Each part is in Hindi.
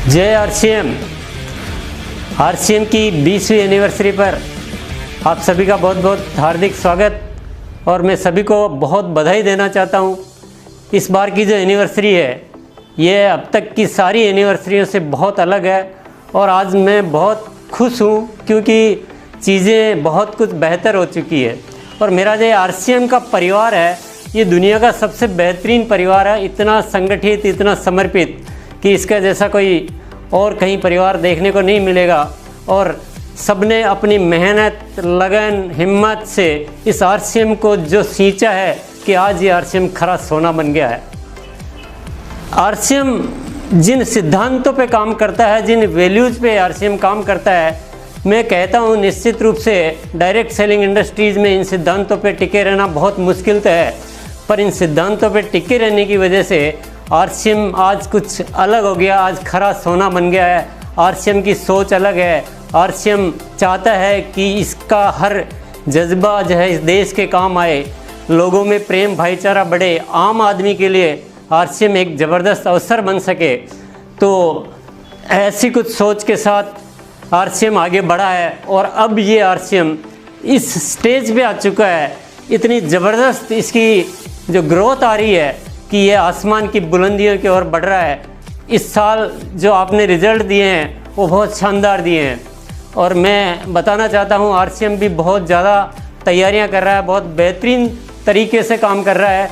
जय आरसीएम की 20वीं एनिवर्सरी पर आप सभी का बहुत बहुत हार्दिक स्वागत। और मैं सभी को बहुत बधाई देना चाहता हूँ। इस बार की जो एनिवर्सरी है ये अब तक की सारी एनिवर्सरियों से बहुत अलग है और आज मैं बहुत खुश हूँ क्योंकि चीज़ें बहुत कुछ बेहतर हो चुकी है। और मेरा जो आरसीएम का परिवार है ये दुनिया का सबसे बेहतरीन परिवार है, इतना संगठित, इतना समर्पित कि इसका जैसा कोई और कहीं परिवार देखने को नहीं मिलेगा। और सबने अपनी मेहनत, लगन, हिम्मत से इस आरसीएम को जो सींचा है कि आज ये आरसीएम खरा सोना बन गया है। आरसीएम जिन सिद्धांतों पे काम करता है, जिन वैल्यूज़ पे आरसीएम काम करता है, मैं कहता हूँ निश्चित रूप से डायरेक्ट सेलिंग इंडस्ट्रीज़ में इन सिद्धांतों पे टिके रहना बहुत मुश्किल तो है, पर इन सिद्धांतों पे टिके रहने की वजह से आरसीएम आज कुछ अलग हो गया, आज खरा सोना बन गया है। आरसीएम की सोच अलग है। आरसीएम चाहता है कि इसका हर जज्बा जो है इस देश के काम आए, लोगों में प्रेम भाईचारा बढ़े, आम आदमी के लिए आरसीएम एक ज़बरदस्त अवसर बन सके। तो ऐसी कुछ सोच के साथ आरसीएम आगे बढ़ा है और अब ये आरसीएम इस स्टेज पे आ चुका है, इतनी ज़बरदस्त इसकी जो ग्रोथ आ रही है कि ये आसमान की बुलंदियों की ओर बढ़ रहा है। इस साल जो आपने रिज़ल्ट दिए हैं वो बहुत शानदार दिए हैं और मैं बताना चाहता हूँ आरसीएम भी बहुत ज़्यादा तैयारियाँ कर रहा है, बहुत बेहतरीन तरीके से काम कर रहा है।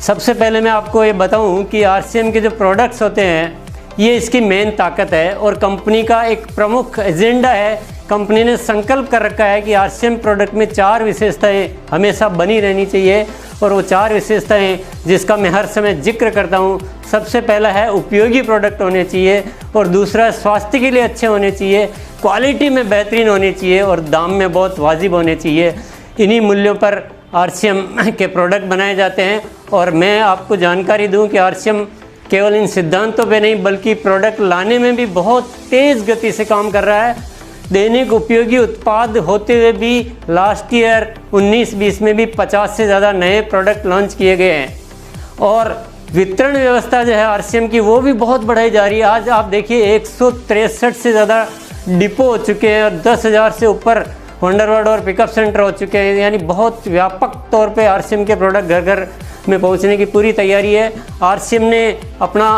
सबसे पहले मैं आपको ये बताऊँ कि आरसीएम के जो प्रोडक्ट्स होते हैं ये इसकी मेन ताकत है और कंपनी का एक प्रमुख एजेंडा है। कंपनी ने संकल्प कर रखा है कि आरसीएम प्रोडक्ट में 4 विशेषताएं हमेशा बनी रहनी चाहिए और वो 4 विशेषताएं जिसका मैं हर समय जिक्र करता हूँ। सबसे पहला है उपयोगी प्रोडक्ट होने चाहिए और दूसरा स्वास्थ्य के लिए अच्छे होने चाहिए, क्वालिटी में बेहतरीन होने चाहिए और दाम में बहुत वाजिब होने चाहिए। इन्हीं मूल्यों पर आरसीएम के प्रोडक्ट बनाए जाते हैं और मैं आपको जानकारी दूँ कि आरसीएम केवल इन सिद्धांतों पे नहीं बल्कि प्रोडक्ट लाने में भी बहुत तेज़ गति से काम कर रहा है। दैनिक उपयोगी उत्पाद होते हुए भी लास्ट ईयर 19-20 में भी 50 से ज़्यादा नए प्रोडक्ट लॉन्च किए गए हैं और वितरण व्यवस्था जो है आरसीएम की वो भी बहुत बढ़ाई जा रही है। आज आप देखिए 163 से ज़्यादा डिपो हो चुके हैं और 10,000 से ऊपर वंडरवर्ड और पिकअप सेंटर हो चुके हैं। यानी बहुत व्यापक तौर पे आरसीएम के प्रोडक्ट घर घर में पहुंचने की पूरी तैयारी है। आरसीएम ने अपना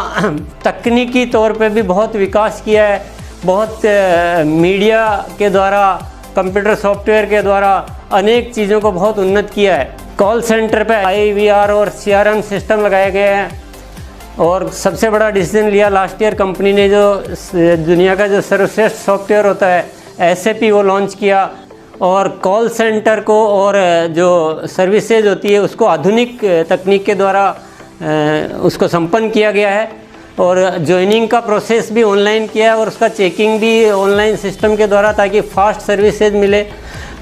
तकनीकी तौर पे भी बहुत विकास किया है, बहुत मीडिया के द्वारा, कंप्यूटर सॉफ्टवेयर के द्वारा अनेक चीज़ों को बहुत उन्नत किया है। कॉल सेंटर पे IVR और CRM सिस्टम लगाए गए हैं और सबसे बड़ा डिसीजन लिया लास्ट ईयर कंपनी ने जो दुनिया का जो सर्वश्रेष्ठ सॉफ्टवेयर होता है SAP वो लॉन्च किया और कॉल सेंटर को और जो सर्विसेज होती है उसको आधुनिक तकनीक के द्वारा उसको संपन्न किया गया है और ज्वाइनिंग का प्रोसेस भी ऑनलाइन किया है और उसका चेकिंग भी ऑनलाइन सिस्टम के द्वारा ताकि फास्ट सर्विसेज मिले।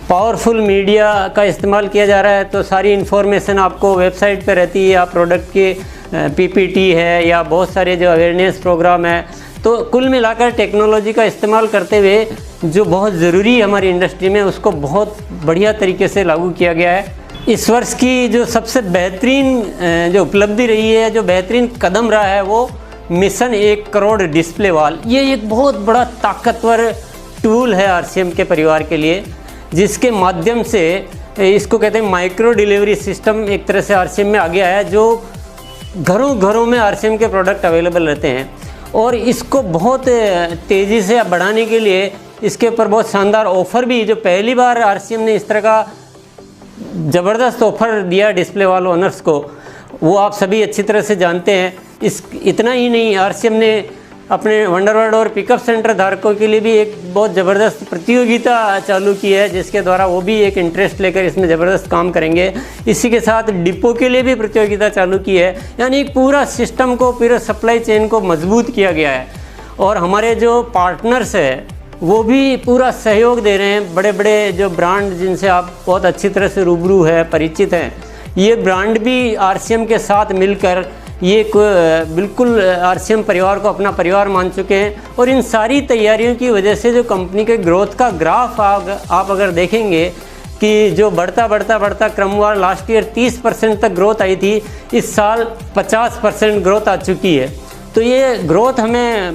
पावरफुल मीडिया का इस्तेमाल किया जा रहा है तो सारी इन्फॉर्मेशन आपको वेबसाइट पे रहती है। आप प्रोडक्ट के PPT है या बहुत सारे जो अवेयरनेस प्रोग्राम है। तो कुल मिलाकर टेक्नोलॉजी का इस्तेमाल करते हुए जो बहुत ज़रूरी है हमारी इंडस्ट्री में उसको बहुत बढ़िया तरीके से लागू किया गया है। इस वर्ष की जो सबसे बेहतरीन जो उपलब्धि रही है, जो बेहतरीन कदम रहा है वो मिशन 1 करोड़ डिस्प्ले वॉल। ये एक बहुत बड़ा ताकतवर टूल है आरसीएम के परिवार के लिए, जिसके माध्यम से इसको कहते हैं माइक्रो डिलीवरी सिस्टम एक तरह से आरसीएम में आ गया है, जो घरों घरों में आरसीएम के प्रोडक्ट अवेलेबल रहते हैं। और इसको बहुत तेज़ी से बढ़ाने के लिए इसके ऊपर बहुत शानदार ऑफ़र भी, जो पहली बार आरसीएम ने इस तरह का ज़बरदस्त ऑफ़र दिया डिस्प्ले वॉल ओनर्स को, वो आप सभी अच्छी तरह से जानते हैं। इतना ही नहीं, आरसीएम ने अपने वंडरवर्ड और पिकअप सेंटर धारकों के लिए भी एक बहुत ज़बरदस्त प्रतियोगिता चालू की है, जिसके द्वारा वो भी एक इंटरेस्ट लेकर इसमें ज़बरदस्त काम करेंगे। इसी के साथ डिपो के लिए भी प्रतियोगिता चालू की है। यानी पूरा सिस्टम को, पूरे सप्लाई चेन को मजबूत किया गया है और हमारे जो पार्टनर्स हैं वो भी पूरा सहयोग दे रहे हैं। बड़े बड़े जो ब्रांड जिनसे आप बहुत अच्छी तरह से रूबरू है, परिचित हैं, ये ब्रांड भी आरसीएम के साथ मिलकर ये बिल्कुल आरसीएम परिवार को अपना परिवार मान चुके हैं। और इन सारी तैयारियों की वजह से जो कंपनी के ग्रोथ का ग्राफ आप अगर देखेंगे कि जो बढ़ता क्रमवार लास्ट ईयर 30% तक ग्रोथ आई थी, इस साल 50% ग्रोथ आ चुकी है। तो ये ग्रोथ हमें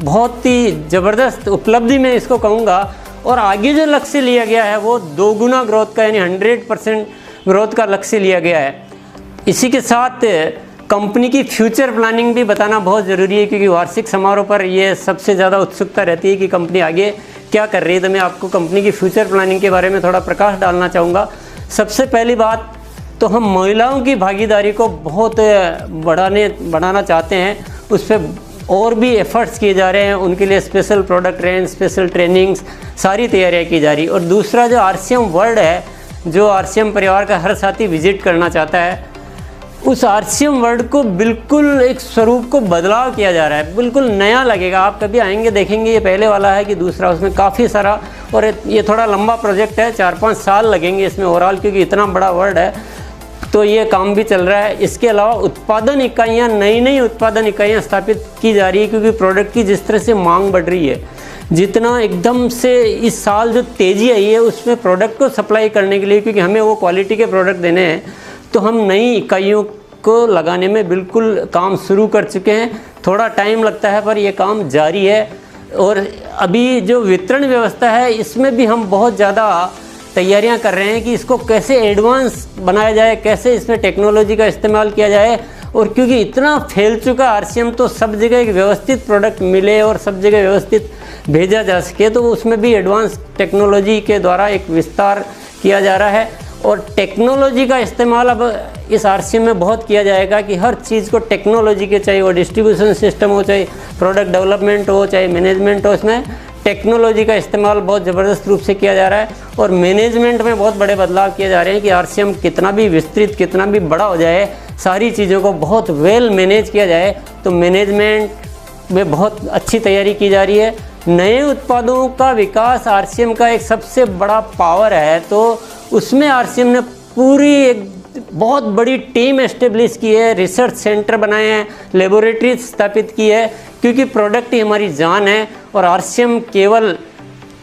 बहुत ही ज़बरदस्त उपलब्धि मैं इसको कहूँगा। और आगे जो लक्ष्य लिया गया है वो 2 गुना ग्रोथ का यानी 100% ग्रोथ का लक्ष्य लिया गया है। इसी के साथ कंपनी की फ्यूचर प्लानिंग भी बताना बहुत ज़रूरी है, क्योंकि वार्षिक समारोह पर ये सबसे ज़्यादा उत्सुकता रहती है कि कंपनी आगे क्या कर रही है। तो मैं आपको कंपनी की फ्यूचर प्लानिंग के बारे में थोड़ा प्रकाश डालना चाहूँगा। सबसे पहली बात तो हम महिलाओं की भागीदारी को बहुत बढ़ाना चाहते हैं, उस पर और भी एफर्ट्स किए जा रहे हैं। उनके लिए special product range, special trainings, सारी तैयारियां की जा रही। और दूसरा जो RCM वर्ल्ड है, जो RCM परिवार का हर साथी विजिट करना चाहता है, उस RCM वर्ल्ड को बिल्कुल एक स्वरूप को बदलाव किया जा रहा है, बिल्कुल नया लगेगा। आप कभी आएंगे देखेंगे ये पहले वाला है कि दूसरा, उसमें काफ़ी सारा, और ये थोड़ा लंबा प्रोजेक्ट है, 4-5 साल लगेंगे इसमें ओवरऑल, क्योंकि इतना बड़ा वर्ल्ड है। तो ये काम भी चल रहा है। इसके अलावा उत्पादन इकाइयाँ, नई उत्पादन इकाइयाँ स्थापित की जा रही है, क्योंकि प्रोडक्ट की जिस तरह से मांग बढ़ रही है, जितना एकदम से इस साल जो तेज़ी आई है उसमें प्रोडक्ट को सप्लाई करने के लिए, क्योंकि हमें वो क्वालिटी के प्रोडक्ट देने हैं, तो हम नई इकाइयों को लगाने में बिल्कुल काम शुरू कर चुके हैं। थोड़ा टाइम लगता है पर ये काम जारी है। और अभी जो वितरण व्यवस्था है इसमें भी हम बहुत ज़्यादा तैयारियां कर रहे हैं कि इसको कैसे एडवांस बनाया जाए, कैसे इसमें टेक्नोलॉजी का इस्तेमाल किया जाए। और क्योंकि इतना फैल चुका RCM, तो सब जगह एक व्यवस्थित प्रोडक्ट मिले और सब जगह व्यवस्थित भेजा जा सके, तो उसमें भी एडवांस टेक्नोलॉजी के द्वारा एक विस्तार किया जा रहा है। और टेक्नोलॉजी का इस्तेमाल अब इस RCM में बहुत किया जाएगा कि हर चीज़ को टेक्नोलॉजी के, चाहे वो डिस्ट्रीब्यूशन सिस्टम हो, चाहे प्रोडक्ट डेवलपमेंट हो, चाहे मैनेजमेंट हो, इसमें टेक्नोलॉजी का इस्तेमाल बहुत ज़बरदस्त रूप से किया जा रहा है। और मैनेजमेंट में बहुत बड़े बदलाव किए जा रहे हैं कि RCM कितना भी विस्तृत, कितना भी बड़ा हो जाए, सारी चीज़ों को बहुत वेल मैनेज किया जाए। तो मैनेजमेंट में बहुत अच्छी तैयारी की जा रही है। नए उत्पादों का विकास RCM का एक सबसे बड़ा पावर है, तो उसमें RCM ने पूरी एक बहुत बड़ी टीम एस्टेब्लिश की है, रिसर्च सेंटर बनाए हैं, लेबोरेटरी स्थापित की है, क्योंकि प्रोडक्ट ही हमारी जान है। और RCM केवल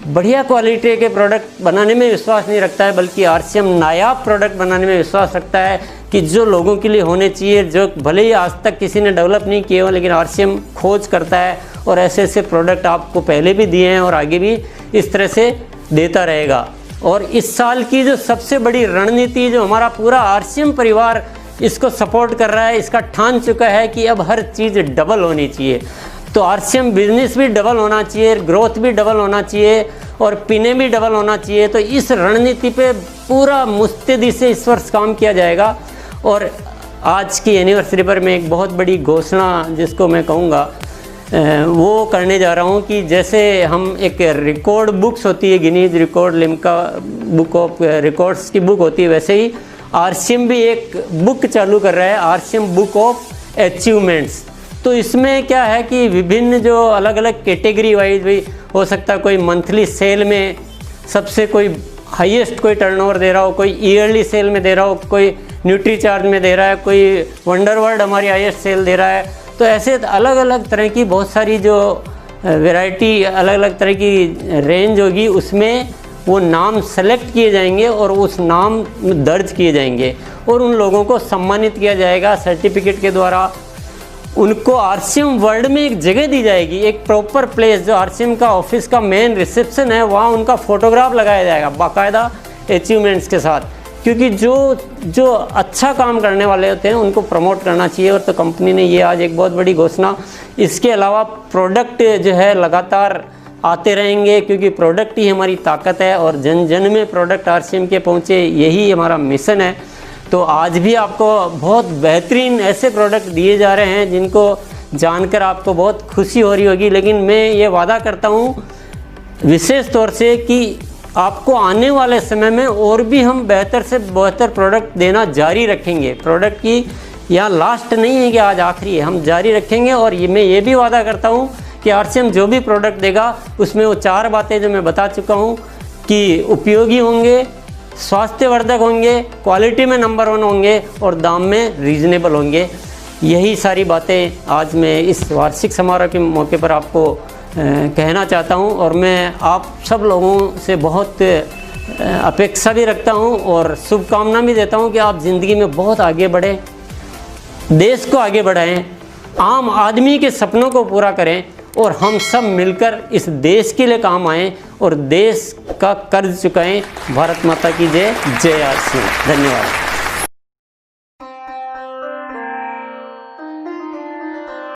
बढ़िया क्वालिटी के प्रोडक्ट बनाने में विश्वास नहीं रखता है, बल्कि RCM नायाब प्रोडक्ट बनाने में विश्वास रखता है कि जो लोगों के लिए होने चाहिए, जो भले ही आज तक किसी ने डेवलप नहीं किए हो, लेकिन RCM खोज करता है और ऐसे ऐसे प्रोडक्ट आपको पहले भी दिए हैं और आगे भी इस तरह से देता रहेगा। और इस साल की जो सबसे बड़ी रणनीति, जो हमारा पूरा RCM परिवार इसको सपोर्ट कर रहा है, इसका ठान चुका है कि अब हर चीज़ डबल होनी चाहिए। तो RCM बिजनेस भी डबल होना चाहिए, ग्रोथ भी डबल होना चाहिए और पीने भी डबल होना चाहिए। तो इस रणनीति पे पूरा मुस्तैदी से इस वर्ष काम किया जाएगा। और आज की एनिवर्सरी पर मैं एक बहुत बड़ी घोषणा, जिसको मैं कहूँगा, वो करने जा रहा हूँ कि जैसे हम एक रिकॉर्ड बुक्स होती है, Guinness record, Limca book of records की बुक होती है, वैसे ही RCM भी एक बुक चालू कर रहा है, RCM बुक ऑफ अचीवमेंट्स। तो इसमें क्या है कि विभिन्न जो अलग अलग कैटेगरी वाइज भी हो सकता है, कोई मंथली सेल में सबसे कोई हाईएस्ट कोई टर्नओवर दे रहा हो, कोई ईयरली सेल में दे रहा हो, कोई न्यूट्री चार्ज में दे रहा है, कोई वंडर वर्ल्ड हमारी हाईएस्ट सेल दे रहा है। तो ऐसे अलग अलग तरह की बहुत सारी जो वैरायटी, अलग अलग तरह की रेंज होगी, उसमें वो नाम सेलेक्ट किए जाएंगे और उस नाम दर्ज किए जाएंगे और उन लोगों को सम्मानित किया जाएगा सर्टिफिकेट के द्वारा। उनको RCM वर्ल्ड में एक जगह दी जाएगी, एक प्रॉपर प्लेस, जो RCM का ऑफिस का मेन रिसेप्शन है, वहाँ उनका फोटोग्राफ लगाया जाएगा बाकायदा अचीवमेंट्स के साथ। क्योंकि जो अच्छा काम करने वाले होते हैं उनको प्रमोट करना चाहिए। और तो कंपनी ने ये आज एक बहुत बड़ी घोषणा। इसके अलावा प्रोडक्ट जो है लगातार आते रहेंगे, क्योंकि प्रोडक्ट ही हमारी ताकत है और जन जन में प्रोडक्ट RCM के पहुँचे, यही हमारा मिशन है। तो आज भी आपको बहुत बेहतरीन ऐसे प्रोडक्ट दिए जा रहे हैं जिनको जानकर आपको बहुत खुशी हो रही होगी। लेकिन मैं ये वादा करता हूँ विशेष तौर से कि आपको आने वाले समय में और भी हम बेहतर से बेहतर प्रोडक्ट देना जारी रखेंगे। प्रोडक्ट की यहाँ लास्ट नहीं है कि आज आखिरी है, हम जारी रखेंगे। और मैं ये भी वादा करता हूँ कि RCM जो भी प्रोडक्ट देगा उसमें वो 4 बातें जो मैं बता चुका हूँ कि उपयोगी होंगे, स्वास्थ्यवर्धक होंगे, क्वालिटी में नंबर 1 होंगे और दाम में रीजनेबल होंगे। यही सारी बातें आज मैं इस वार्षिक समारोह के मौके पर आपको कहना चाहता हूं। और मैं आप सब लोगों से बहुत अपेक्षा भी रखता हूं और शुभकामना भी देता हूं कि आप ज़िंदगी में बहुत आगे बढ़ें, देश को आगे बढ़ाएं, आम आदमी के सपनों को पूरा करें और हम सब मिलकर इस देश के लिए काम आएँ और देश का कर्ज चुकाएं। भारत माता की जय। जय आरसीएम। धन्यवाद।